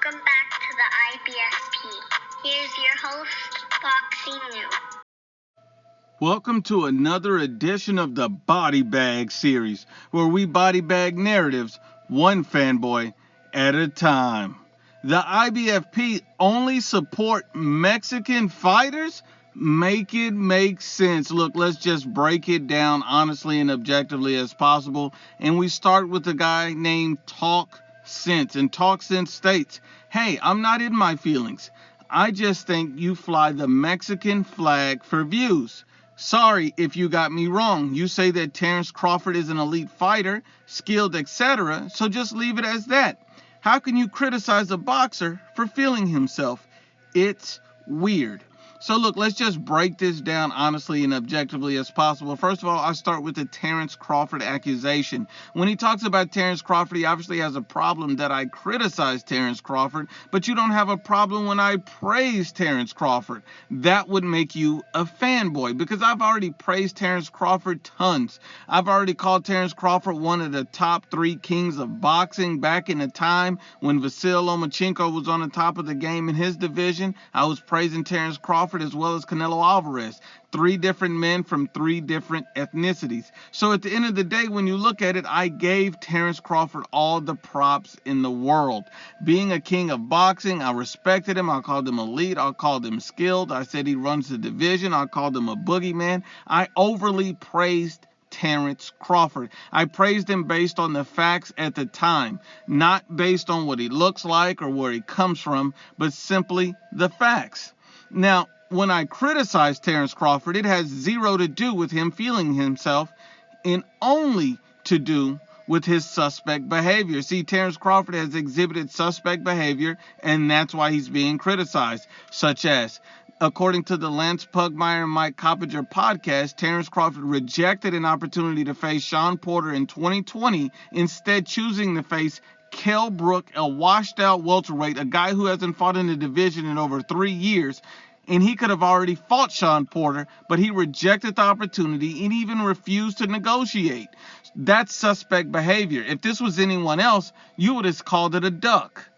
Welcome back to the IBFP. Here's your host, Boxing New. Welcome to another edition of the Body Bag series, where we body bag narratives one fanboy at a time. The IBFP only support Mexican fighters? Make it make sense. Look, let's just break it down honestly and objectively as possible. And we start with a guy named Talk Sense. And Talk Sense states, hey, I'm not in my feelings. I just think you fly the Mexican flag for views. Sorry if you got me wrong. You say that Terrence Crawford is an elite fighter, skilled, etc., so just leave it as that. How can you criticize a boxer for feeling himself? It's weird. So look, let's just break this down honestly and objectively as possible. First of all, I'll start with the Terrence Crawford accusation. When he talks about Terrence Crawford, he obviously has a problem that I criticize Terrence Crawford, but you don't have a problem when I praise Terrence Crawford. That would make you a fanboy, because I've already praised Terrence Crawford tons. I've already called Terrence Crawford one of the top 3 kings of boxing back in the time when Vasil Lomachenko was on the top of the game in his division. I was praising Terrence Crawford as well as Canelo Alvarez. 3 different men from 3 different ethnicities. So at the end of the day, when you look at it, I gave Terrence Crawford all the props in the world. Being a king of boxing, I respected him. I called him elite. I called him skilled. I said he runs the division. I called him a boogeyman. I overly praised Terrence Crawford. I praised him based on the facts at the time, not based on what he looks like or where he comes from, but simply the facts. Now, when I criticize Terrence Crawford, it has zero to do with him feeling himself and only to do with his suspect behavior. See, Terrence Crawford has exhibited suspect behavior, and that's why he's being criticized, such as, according to the Lance Pugmire and Mike Coppinger podcast, Terrence Crawford rejected an opportunity to face Sean Porter in 2020, instead choosing to face Kell Brook, a washed-out welterweight, a guy who hasn't fought in the division in over 3 years, and he could have already fought Sean Porter, but he rejected the opportunity and even refused to negotiate. That's suspect behavior. If this was anyone else, you would have called it a duck.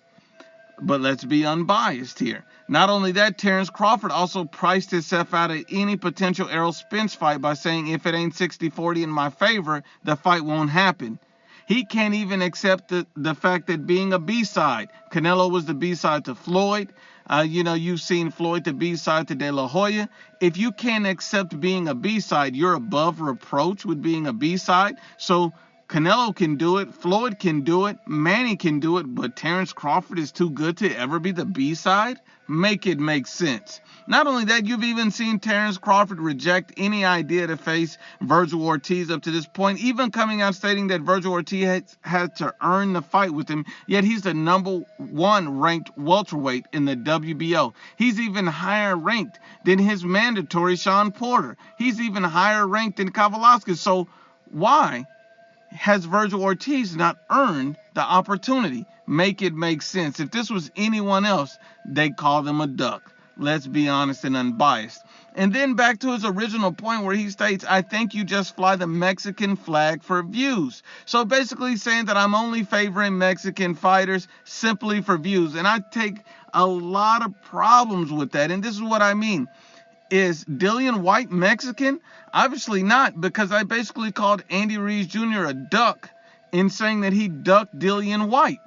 But let's be unbiased here. Not only that, Terrence Crawford also priced himself out of any potential Errol Spence fight by saying, if it ain't 60-40 in my favor, the fight won't happen. He can't even accept the fact that being a B-side. Canelo was the B-side to Floyd. You've seen Floyd the B-side to De La Hoya. If you can't accept being a B-side, you're above reproach with being a B-side. So Canelo can do it, Floyd can do it, Manny can do it, but Terrence Crawford is too good to ever be the B-side? Make it make sense. Not only that, you've even seen Terrence Crawford reject any idea to face Virgil Ortiz up to this point, even coming out stating that Virgil Ortiz had to earn the fight with him, yet he's the number 1 ranked welterweight in the WBO. He's even higher ranked than his mandatory Sean Porter. He's even higher ranked than Kavaliauskas. So why has Virgil Ortiz not earned the opportunity? Make it make sense. If this was anyone else, they'd call them a duck. Let's be honest and unbiased. And then back to his original point where he states, I think you just fly the Mexican flag for views. So basically saying that I'm only favoring Mexican fighters simply for views. And I take a lot of problems with that. And this is what I mean. Is Dillian White Mexican? Obviously not, because I basically called Andy Ruiz Jr. a duck in saying that he ducked Dillian White.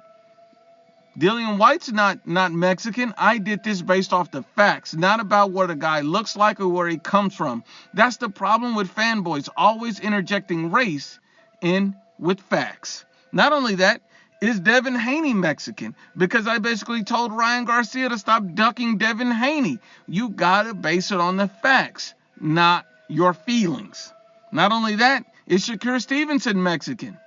Dillian White's not Mexican. I did this based off the facts, not about what a guy looks like or where he comes from. That's the problem with fanboys, always interjecting race in with facts. Not only that, is Devin Haney Mexican? Because I basically told Ryan Garcia to stop ducking Devin Haney. You gotta base it on the facts, not your feelings. Not only that, is Shakur Stevenson Mexican?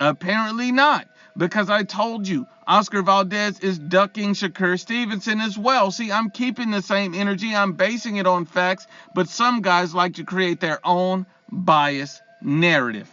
Apparently not, because I told you Oscar Valdez is ducking Shakur Stevenson as well. See, I'm keeping the same energy. I'm basing it on facts, but some guys like to create their own biased narrative.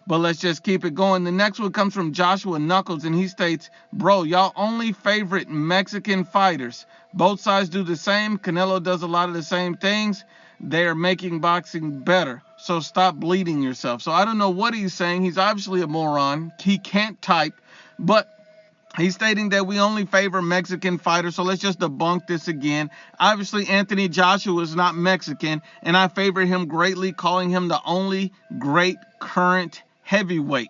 But let's just keep it going. The next one comes from Joshua Knuckles, and he states, bro, y'all only favorite Mexican fighters. Both sides do the same. Canelo does a lot of the same things. They are making boxing better. So stop bleeding yourself. So I don't know what he's saying. He's obviously a moron. He can't type. But He's stating that we only favor Mexican fighters, so let's just debunk this again. Obviously, Anthony Joshua is not Mexican, and I favor him greatly, calling him the only great current heavyweight.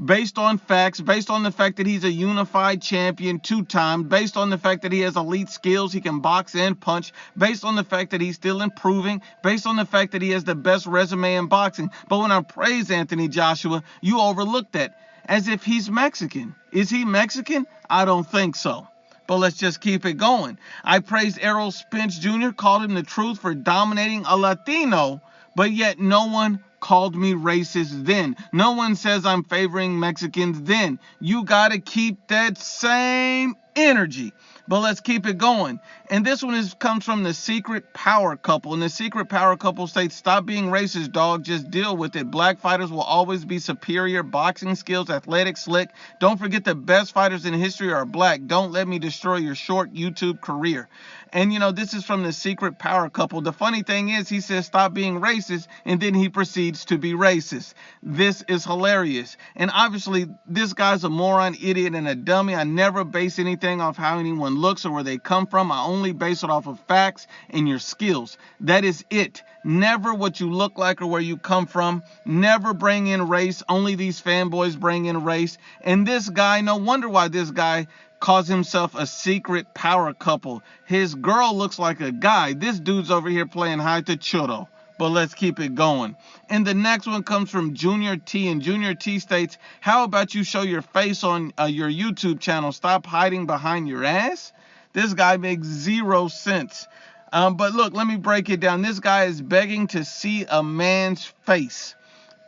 Based on facts, based on the fact that he's a unified champion 2 times, based on the fact that he has elite skills, he can box and punch, based on the fact that he's still improving, based on the fact that he has the best resume in boxing. But when I praise Anthony Joshua, you overlook that as if he's Mexican. Is he Mexican? I don't think so. But let's just keep it going. I praised Errol Spence Jr., called him the truth for dominating a Latino, but yet no one called me racist then. No one says I'm favoring Mexicans then. You got to keep that same energy. But let's keep it going. And this one comes from the Secret Power Couple. And the Secret Power Couple states, stop being racist, dog. Just deal with it. Black fighters will always be superior. Boxing skills, athletic, slick. Don't forget the best fighters in history are black. Don't let me destroy your short YouTube career. And, this is from the Secret Power Couple. The funny thing is, he says, stop being racist, and then he proceeds to be racist. This is hilarious. And obviously, this guy's a moron, idiot, and a dummy. I never base anything off how anyone looks or where they come from. I only base it off of facts and your skills. That is it. Never what you look like or where you come from. Never bring in race. Only these fanboys bring in race. And this guy, no wonder why this guy calls himself a secret power couple. His girl looks like a guy. This dude's over here playing hide to churro. But let's keep it going. And the next one comes from Junior T. And Junior T states, how about you show your face on your YouTube channel? Stop hiding behind your ass. This guy makes 0 sense. But look, let me break it down. This guy is begging to see a man's face.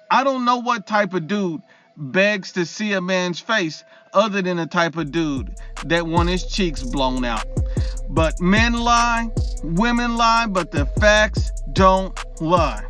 I don't know what type of dude begs to see a man's face other than the type of dude that want his cheeks blown out. But men lie, women lie, but the facts don't lie.